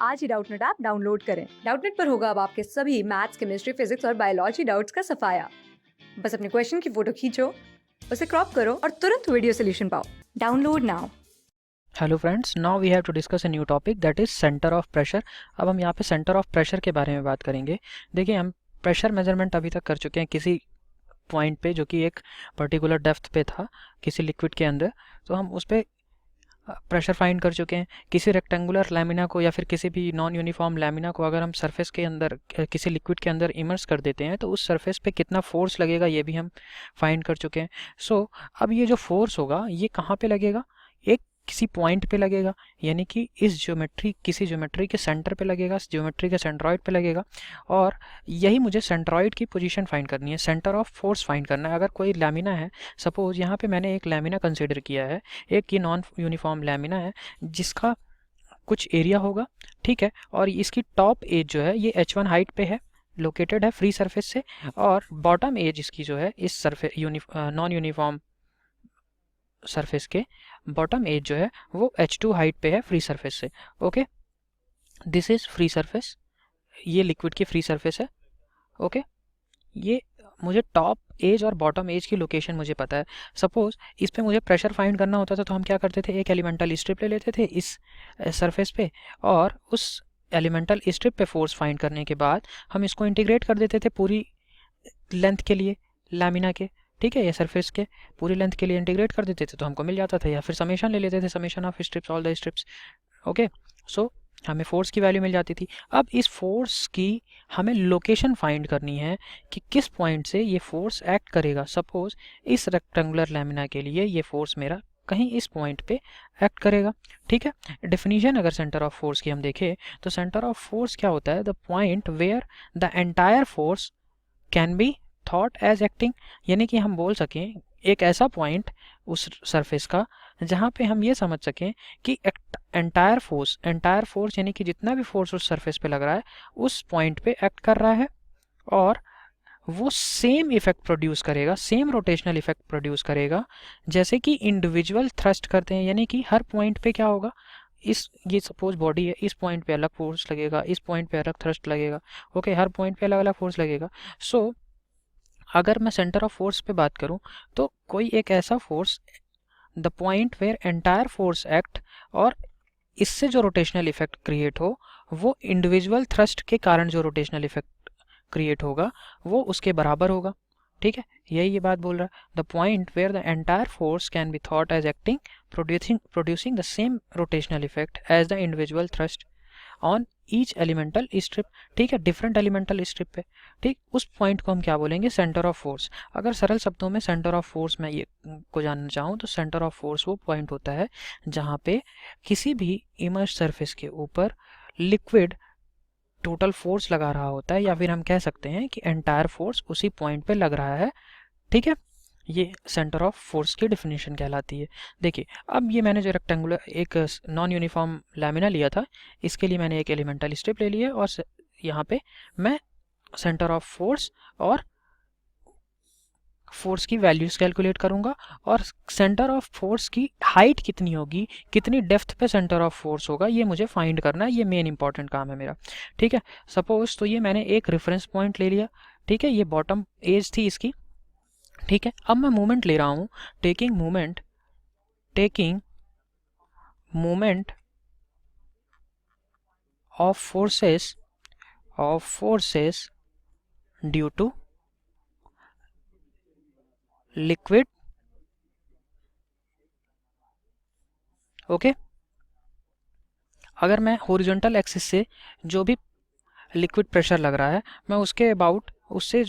आज ही Doubtnut app download करें। Doubtnut पर होगा अब आपके सभी मैथ्स, केमिस्ट्री, फिजिक्स और बायोलॉजी डाउट्स का सफाया। बस अपने क्वेश्चन की फोटो खींचो, उसे क्रॉप करो और तुरंत वीडियो सोल्यूशन पाओ। Download now. Hello friends, now we have to discuss a new topic that is centre of pressure. अब हम यहाँ पे सेंटर ऑफ प्रेशर के बारे में बात करेंगे। देखिए, हम प्रेशर मेजरमेंट अभी तक कर चुके हैं किसी पॉइंट पे जो कि एक पर्टिकुलर डेप्थ पे था किसी लिक्विड के अंदर, तो हम उस पर प्रेशर फाइंड कर चुके हैं। किसी रेक्टेंगुलर लैमिना को या फिर किसी भी नॉन यूनिफॉर्म लैमिना को अगर हम सरफेस के अंदर किसी लिक्विड के अंदर इमर्स कर देते हैं तो उस सरफेस पे कितना फोर्स लगेगा ये भी हम फाइंड कर चुके हैं। सो अब ये जो फोर्स होगा ये कहाँ पे लगेगा? एक किसी पॉइंट पे लगेगा, यानी कि इस ज्योमेट्री किसी ज्योमेट्री के सेंटर पे लगेगा, ज्योमेट्री के सेंट्रॉइड पे लगेगा। और यही मुझे सेंट्रॉइड की पोजीशन फाइंड करनी है, सेंटर ऑफ फोर्स फाइंड करना है। अगर कोई लैमिना है, सपोज यहाँ पे मैंने एक लैमिना कंसिडर किया है, एक ये नॉन यूनिफॉर्म लैमिना है जिसका कुछ एरिया होगा, ठीक है, और इसकी टॉप एज जो है ये h1 हाइट पे है, लोकेटेड है फ्री सरफेस से, और बॉटम एज इसकी जो है इस सरफेस नॉन यूनिफॉर्म सरफेस के बॉटम एज जो है वो h2 हाइट पे है फ्री सरफेस से। Okay, this is free surface, ये लिक्विड की फ्री सरफेस है। ओके, ये मुझे टॉप एज और बॉटम एज की लोकेशन मुझे पता है। सपोज इस पे मुझे प्रेशर फाइंड करना होता था तो हम क्या करते थे, एक एलिमेंटल स्ट्रिप ले लेते थे इस सरफेस पे, और उस एलिमेंटल स्ट्रिप पे फोर्स फाइंड करने के बाद हम इसको इंटीग्रेट कर देते थे पूरी लेंथ के लिए लैमिना के, ठीक है, ये सरफेस के पूरी लेंथ के लिए इंटीग्रेट कर देते थे तो हमको मिल जाता था, या फिर समेशन ले लेते थे, summation of strips all the strips. Okay, so हमें फोर्स की वैल्यू मिल जाती थी। अब इस फोर्स की हमें लोकेशन फाइंड करनी है कि किस पॉइंट से ये फोर्स एक्ट करेगा। सपोज इस रेक्टेंगुलर लैमिना के लिए ये फोर्स मेरा कहीं इस पॉइंट पे एक्ट करेगा, ठीक है। डेफिनेशन अगर सेंटर ऑफ फोर्स की हम देखें तो सेंटर ऑफ फोर्स क्या होता है? The point where the entire force can be thought as acting, यानी कि हम बोल सकें एक ऐसा पॉइंट उस सरफेस का जहाँ पे हम ये समझ सकें कि एंटायर फोर्स यानी कि जितना भी फोर्स उस सरफेस पे लग रहा है उस पॉइंट पे एक्ट कर रहा है, और वो सेम इफेक्ट प्रोड्यूस करेगा, सेम रोटेशनल इफेक्ट प्रोड्यूस करेगा जैसे कि इंडिविजुअल थ्रस्ट करते हैं। यानी कि हर पॉइंट पे क्या होगा, ये सपोज बॉडी है, इस पॉइंट पे अलग फोर्स लगेगा, इस पॉइंट पे अलग थ्रस्ट लगेगा। ओके, हर पॉइंट पे अलग अलग फोर्स लगेगा। सो अगर मैं सेंटर ऑफ फोर्स पे बात करूं तो कोई एक ऐसा force, the point where entire force act, और इससे जो रोटेशनल इफेक्ट क्रिएट हो वो इंडिविजुअल थ्रस्ट के कारण जो रोटेशनल इफेक्ट क्रिएट होगा वो उसके बराबर होगा, ठीक है। यही ये बात बोल रहा है, the point where the entire force can be thought as acting producing the same rotational effect as the individual thrust on each elemental strip, ठीक है, डिफरेंट एलिमेंटल स्ट्रिप पे, ठीक। उस पॉइंट को हम क्या बोलेंगे? Centre of force. अगर सरल शब्दों में सेंटर ऑफ फोर्स मैं ये को जानना चाहूँ तो सेंटर ऑफ फोर्स वो पॉइंट होता है जहाँ पे किसी भी इमर्स सरफेस के ऊपर लिक्विड टोटल फोर्स लगा रहा होता है, या फिर हम कह सकते हैं कि एंटायर फोर्स उसी पॉइंट पे लग रहा है, ठीक है। ये सेंटर ऑफ फोर्स की डेफिनेशन कहलाती है। देखिए, अब ये मैंने जो रेक्टेंगुलर एक नॉन यूनिफॉर्म लैमिना लिया था, इसके लिए मैंने एक एलिमेंटल स्ट्रिप ले लिया, और यहाँ पे मैं सेंटर ऑफ फोर्स और फोर्स की वैल्यूज कैलकुलेट करूंगा, और सेंटर ऑफ फोर्स की हाइट कितनी होगी, कितनी डेप्थ पे सेंटर ऑफ फोर्स होगा, ये मुझे फाइंड करना है। ये मेन इंपॉर्टेंट काम है मेरा, ठीक है। सपोज तो ये मैंने एक रेफरेंस पॉइंट ले लिया, ठीक है, ये बॉटम एज थी इसकी, ठीक है। अब मैं मूवमेंट ले रहा हूं, taking movement of forces due to liquid. Okay, अगर मैं हॉरिजॉन्टल एक्सिस से जो भी लिक्विड प्रेशर लग रहा है मैं उसके अबाउट उससे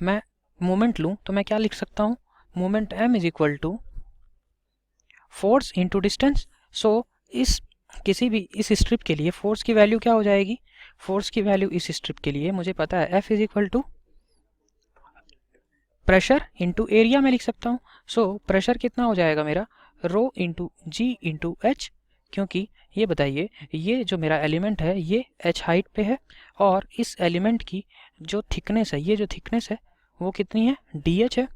मैं मोमेंट लूँ तो मैं क्या लिख सकता हूँ? Moment m is equal to force into distance. So इस किसी भी इस स्ट्रिप के लिए फोर्स की वैल्यू क्या हो जाएगी? फोर्स की वैल्यू इस स्ट्रिप के लिए मुझे पता है, F is equal to pressure into area में लिख सकता हूँ। सो प्रेशर कितना हो जाएगा मेरा? रो इंटू जी इंटू एच, क्योंकि ये बताइए ये जो मेरा एलिमेंट है ये h हाइट पे है, और इस एलिमेंट की जो थिकनेस है, ये जो थिकनेस है वो कितनी है? dh है,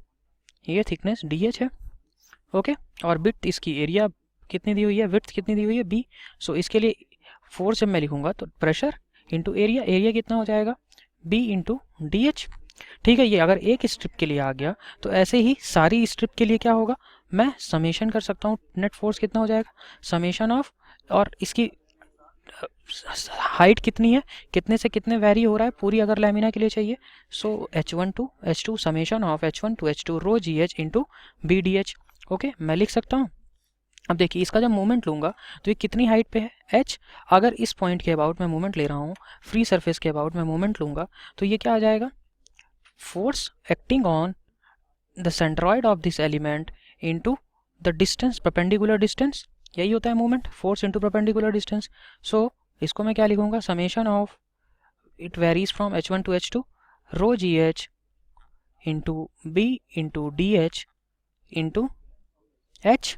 ये थिकनेस dh है। ओके, और विड्थ इसकी एरिया कितनी दी हुई है, विड्थ कितनी दी हुई है b। सो इसके लिए फोर्स जब मैं लिखूंगा तो प्रेशर इंटू एरिया, एरिया कितना हो जाएगा B इंटू डी एच। ठीक है, ये अगर एक स्ट्रिप के लिए आ गया तो ऐसे ही सारी स्ट्रिप के लिए क्या होगा, मैं समेशन कर सकता हूँ। नेट फोर्स कितना हो जाएगा, समेशन ऑफ, और इसकी हाइट कितनी है, कितने से कितने वेरी हो रहा है पूरी अगर लैमिना के लिए चाहिए, so H1 to H2 summation of H1 to H2 rho g h into b d h. Okay, मैं लिख सकता हूँ। अब देखिए इसका जब मूवमेंट लूँगा तो ये कितनी हाइट पे है h, अगर इस पॉइंट के अबाउट मैं मूवमेंट ले रहा हूँ, फ्री सरफेस के अबाउट मैं मूवमेंट लूँगा तो ये क्या आ जाएगा, force acting on the centroid of this element into the distance, perpendicular distance, यही होता है movement, force into perpendicular distance. So इसको मैं क्या लिखूंगा, summation of, it varies from H1 to H2 rho g h into b into d h into h.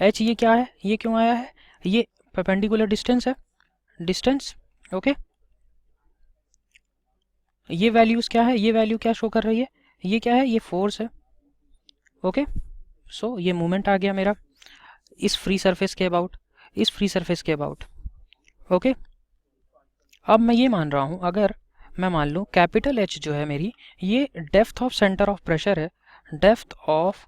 H ये क्या है, ये क्यों आया है, ये परपेंडिकुलर डिस्टेंस है, डिस्टेंस। ओके, ये वैल्यूज क्या है, ये वैल्यू क्या शो कर रही है, ये क्या है, ये फोर्स है। ओके, सो ये मूवमेंट आ गया मेरा इस फ्री सरफेस के अबाउट, इस फ्री सरफेस के अबाउट। ओके, अब मैं ये मान रहा हूँ, अगर मैं मान लूँ कैपिटल H जो है मेरी, ये depth of centre of pressure है, डेप्थ ऑफ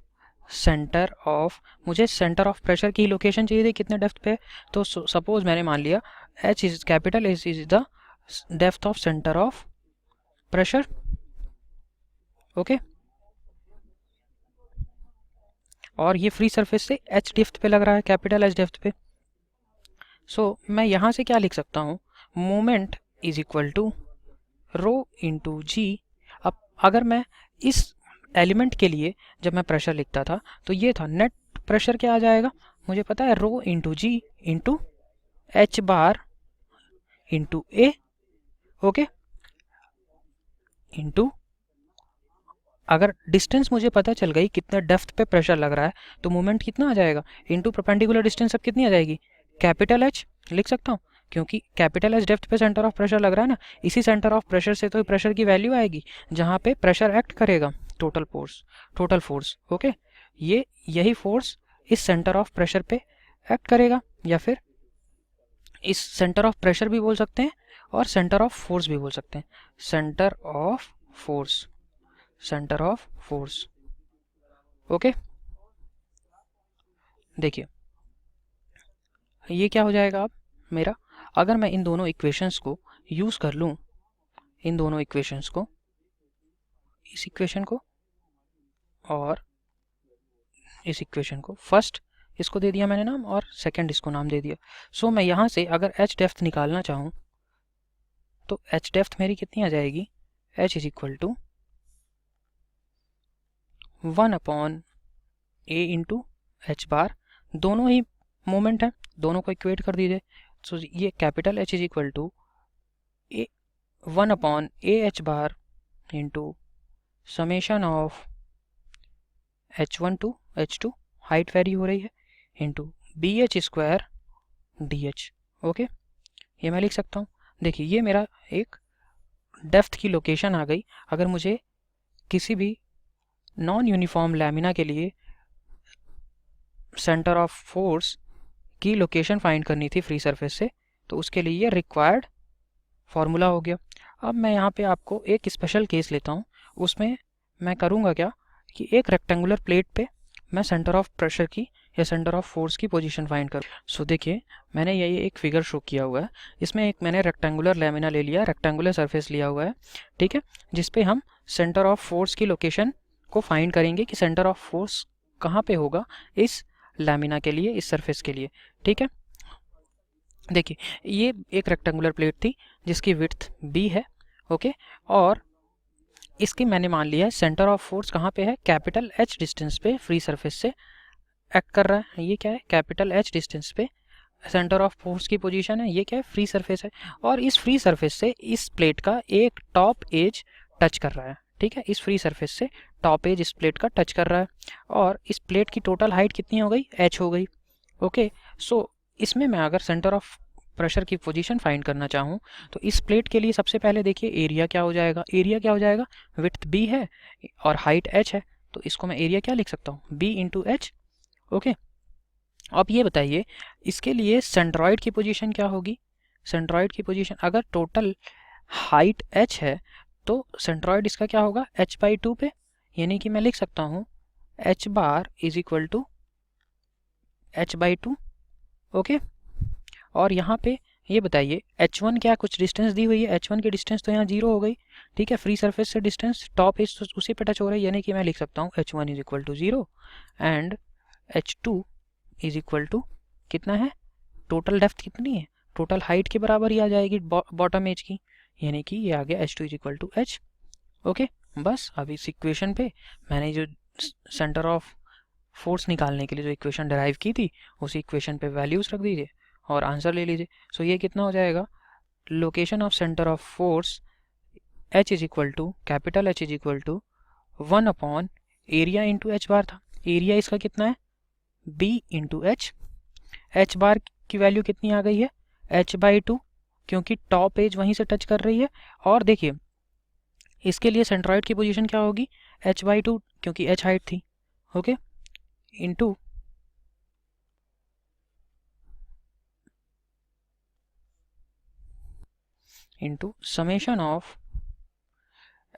सेंटर ऑफ, मुझे सेंटर ऑफ प्रेशर की लोकेशन चाहिए थी कितने डेप्थ पे, तो सपोज मैंने मान लिया H is capital H is the depth of centre of pressure. Okay, और ये फ्री सरफेस से H डेप्थ पे लग रहा है, कैपिटल H डेप्थ पे। सो मैं यहाँ से क्या लिख सकता हूँ, moment is equal to rho into g. अब अगर मैं इस एलिमेंट के लिए जब मैं प्रेशर लिखता था तो ये था नेट प्रेशर, क्या आ जाएगा मुझे पता है, रो इंटू जी इंटू एच बार इंटू ए। ओके, इंटू, अगर डिस्टेंस मुझे पता चल गई कितने डेप्थ पे प्रेशर लग रहा है तो मूवमेंट कितना आ जाएगा, इंटू परपेंडिकुलर डिस्टेंस अब कितनी आ जाएगी, कैपिटल H लिख सकता हूँ, क्योंकि कैपिटल H डेप्थ पे सेंटर ऑफ प्रेशर लग रहा है ना, इसी सेंटर ऑफ प्रेशर से तो प्रेशर की वैल्यू आएगी जहाँ पे प्रेशर एक्ट करेगा, total force, total force. Okay, ये यही फोर्स इस सेंटर ऑफ प्रेशर पे एक्ट करेगा, या फिर इस सेंटर ऑफ प्रेशर भी बोल सकते हैं और सेंटर ऑफ फोर्स भी बोल सकते हैं, centre of force, centre of force. Okay, देखिए ये क्या हो जाएगा अब मेरा, अगर मैं इन दोनों इक्वेशंस को यूज़ कर लूँ, इन दोनों इक्वेशंस को, इस इक्वेशन को और इस इक्वेशन को, फर्स्ट इसको दे दिया मैंने नाम और सेकंड इसको नाम दे दिया। सो मैं यहाँ से अगर H डेप्थ निकालना चाहूँ तो H डेप्थ मेरी कितनी आ जाएगी, H is equal to 1 upon A into h bar, दोनों ही मोमेंट है, दोनों को इक्वेट कर दीजिए। सो ये capital H is equal to 1 upon a h bar into summation of H1 to H2, height vary हो रही है, into b h square d h. Okay, ये मैं लिख सकता हूँ। देखिए ये मेरा एक डेप्थ की लोकेशन आ गई। अगर मुझे किसी भी नॉन यूनिफॉर्म लैमिना के लिए सेंटर ऑफ फोर्स की लोकेशन फाइंड करनी थी फ्री सरफेस से, तो उसके लिए ये रिक्वायर्ड फार्मूला हो गया। अब मैं यहाँ पे आपको एक स्पेशल केस लेता हूँ, उसमें मैं करूँगा क्या कि एक रेक्टेंगुलर प्लेट पे मैं सेंटर ऑफ प्रेशर की या सेंटर ऑफ फोर्स की पोजीशन फाइंड करूँ। सो देखिए मैंने ये एक फिगर शो किया हुआ है, इसमें एक मैंने रेक्टेंगुलर लैमिना ले लिया, रेक्टेंगुलर सरफेस लिया हुआ है, ठीक है, जिसपे हम सेंटर ऑफ फोर्स की लोकेशन को फाइंड करेंगे कि सेंटर ऑफ फोर्स कहाँ पे होगा इस लैमिना के लिए, इस सरफेस के लिए। ठीक है, देखिए ये एक रेक्टेंगुलर प्लेट थी जिसकी विड्थ b है। ओके, और इसकी मैंने मान लिया है सेंटर ऑफ फोर्स कहाँ पे है, कैपिटल H डिस्टेंस पे फ्री सरफेस से एक्ट कर रहा है। ये क्या है, कैपिटल H डिस्टेंस पे सेंटर ऑफ फोर्स की पोजीशन है, ये क्या है, फ्री सरफेस है, और इस फ्री सरफेस से इस प्लेट का एक टॉप एज टच कर रहा है। ठीक है, इस फ्री सरफेस से टॉप एज इस प्लेट का टच कर रहा है, और इस प्लेट की टोटल हाइट कितनी हो गई, h हो गई। ओके, सो इसमें मैं अगर सेंटर ऑफ प्रेशर की पोजीशन फाइंड करना चाहूँ तो इस प्लेट के लिए सबसे पहले देखिए एरिया क्या हो जाएगा, एरिया क्या हो जाएगा, विड्थ b है और हाइट h है, तो इसको मैं एरिया क्या लिख सकता हूँ, b इंटू एच। ओके, अब ये बताइए इसके लिए सेंट्रॉइड की पोजीशन क्या होगी, सेंट्रॉइड की पोजीशन, अगर टोटल हाइट h है तो सेंट्रॉइड इसका क्या होगा, h/2 पे, यानी कि मैं लिख सकता हूँ h bar is equal to h/2। Okay, और यहाँ पे ये बताइए h1 क्या कुछ डिस्टेंस दी हुई है, h1 की डिस्टेंस तो यहाँ 0 हो गई, ठीक है, फ्री सरफेस से डिस्टेंस टॉप एज उसी पे टच हो रहा है, यानी कि मैं लिख सकता हूँ h1 is equal to 0 and h2 is equal to कितना है, टोटल डेप्थ कितनी है, टोटल हाइट के बराबर ही आ जाएगी बॉटम एज की, यानी कि ये आ गया h2 is equal to h। Okay, बस अब इस इक्वेशन पे मैंने जो सेंटर ऑफ फोर्स निकालने के लिए जो इक्वेशन डिराइव की थी उसी इक्वेशन पे वैल्यूज रख दीजिए और आंसर ले लीजिए। सो ये कितना हो जाएगा, location of centre of force h is equal to, capital H is equal to 1 upon area into h bar था, एरिया इसका कितना है b इंटू h बार की वैल्यू कितनी आ गई है h/2, क्योंकि टॉप एज वहीं से टच कर रही है, और देखिए इसके लिए सेंट्रॉइड की पोजीशन क्या होगी h/2, क्योंकि h हाइट थी, okay, into summation of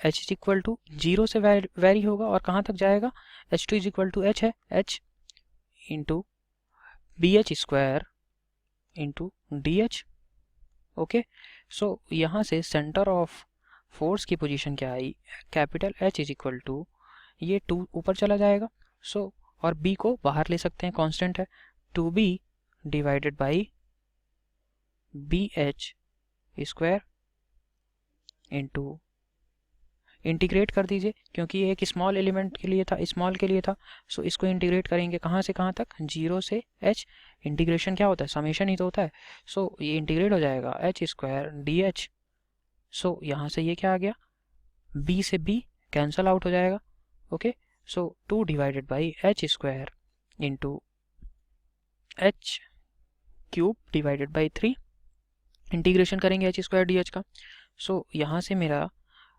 h is equal to 0 से वेरी होगा और कहाँ तक जाएगा, h2 is equal to h है, h into BH square into DH। Okay, so यहाँ से सेंटर ऑफ फोर्स की पोजीशन क्या आई, capital H is equal to, ये 2 ऊपर चला जाएगा, सो और B को बाहर ले सकते हैं, कांस्टेंट है, 2B divided by BH square into, integrate कर दीजिए क्योंकि ये एक स्मॉल एलिमेंट के लिए था, स्मॉल के लिए था, सो इसको इंटीग्रेट करेंगे कहाँ से कहाँ तक, 0 से h, इंटीग्रेशन क्या होता है, समेशन ही तो होता है, सो ये इंटीग्रेट हो जाएगा h स्क्वायर DH। सो यहाँ से ये क्या आ गया, b से b कैंसल आउट हो जाएगा, okay, so 2 divided by h square into h cube divided by 3, integration करेंगे h स्क्वायर DH का, सो यहाँ से मेरा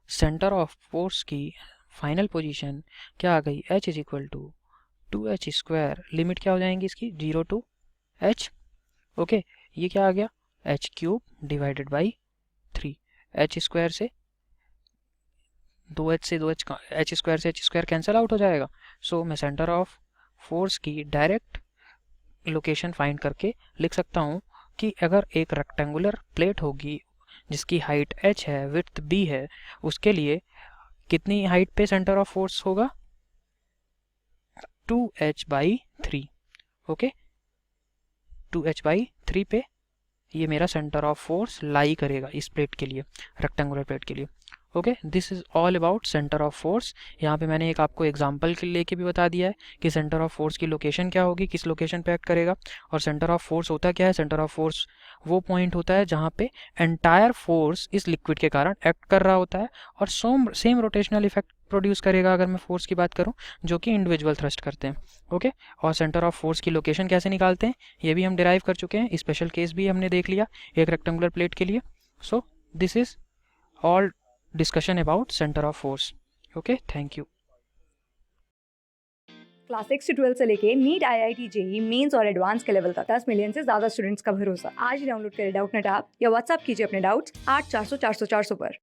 सेंटर ऑफ फोर्स की फाइनल पोजीशन क्या आ गई, h is equal to 2h square, limit क्या हो जाएंगी इसकी 0 टू h, ओके, ये क्या आ गया h cube divided by 3, h square से 2h से 2h h स्क्वायर से h स्क्वायर कैंसिल आउट हो जाएगा, सो मैं सेंटर ऑफ फोर्स की डायरेक्ट लोकेशन फाइंड करके लिख सकता हूँ कि अगर एक रेक्टेंगुलर प्लेट होगी जिसकी हाइट h है, विड्थ b है, उसके लिए कितनी हाइट पे सेंटर ऑफ फोर्स होगा 2h/3, ओके, 2h/3 पे ये मेरा सेंटर ऑफ फोर्स लाई करेगा इस प्लेट के लिए, रेक्टेंगुलर प्लेट के लिए, okay, this is all about centre of force. यहाँ पे मैंने एक आपको एग्जांपल के लेके भी बता दिया है कि सेंटर ऑफ फोर्स की लोकेशन क्या होगी, किस लोकेशन पे एक्ट करेगा, और सेंटर ऑफ फोर्स होता क्या है, सेंटर ऑफ फोर्स वो पॉइंट होता है जहाँ पे एंटायर फोर्स इस लिक्विड के कारण एक्ट कर रहा होता है और सेम रोटेशनल इफेक्ट प्रोड्यूस करेगा अगर मैं फोर्स की बात करूँ, जो कि इंडिविजुअल थ्रस्ट करते हैं, ओके, और सेंटर ऑफ फोर्स की लोकेशन कैसे निकालते हैं ये भी हम डिराइव कर चुके हैं, स्पेशल केस भी हमने देख लिया एक रेक्टेंगुलर प्लेट के लिए। So this is all discussion about center of force, okay, thank you। Class 6 से 12 से लेके नीट IIT JEE मेंस और एडवांस के लेवल तक 10 मिलियन से ज्यादा स्टूडेंट्स का भरोसा। आज ही डाउनलोड करें डाउटनेट ऐप या व्हाट्सएप कीजिए अपने डाउट्स 8400 400 400 पर।